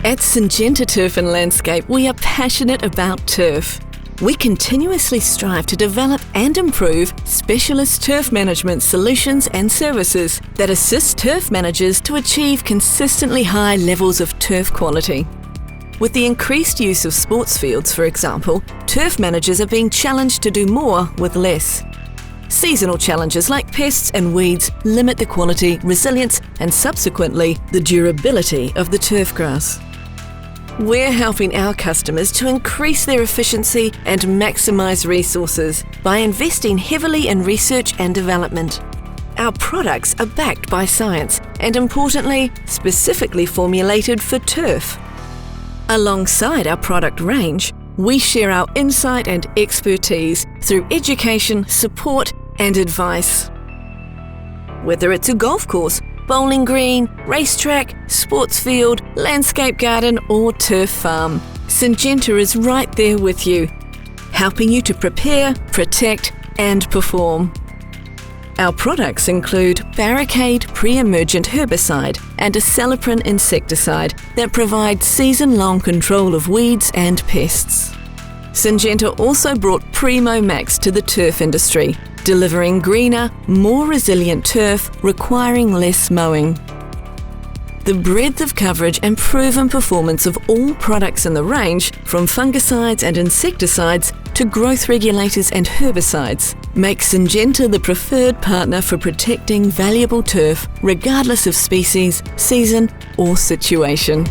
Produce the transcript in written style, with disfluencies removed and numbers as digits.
At Syngenta Turf Landscape, we are passionate about turf. We continuously strive to develop and improve specialist turf management solutions and services that assist turf managers to achieve consistently high levels of turf quality. With the increased use of sports fields, for example, turf managers are being challenged to do more with less. Seasonal challenges like pests and weeds limit the quality, resilience, and subsequently the durability of the turf grass. We're helping our customers to increase their efficiency and maximise resources by investing heavily in research and development. Our products are backed by science and, importantly, specifically formulated for turf. Alongside our product range, we share our insight and expertise through education, support and advice. Whether it's a golf course, bowling green, racetrack, sports field, landscape garden or turf farm, Syngenta is right there with you, helping you to prepare, protect and perform. Our products include Barricade pre-emergent herbicide and a Acelepryn insecticide that provide season-long control of weeds and pests. Syngenta also brought Primo Max to the turf industry, delivering greener, more resilient turf requiring less mowing. The breadth of coverage and proven performance of all products in the range, from fungicides and insecticides to growth regulators and herbicides, makes Syngenta the preferred partner for protecting valuable turf regardless of species, season or situation.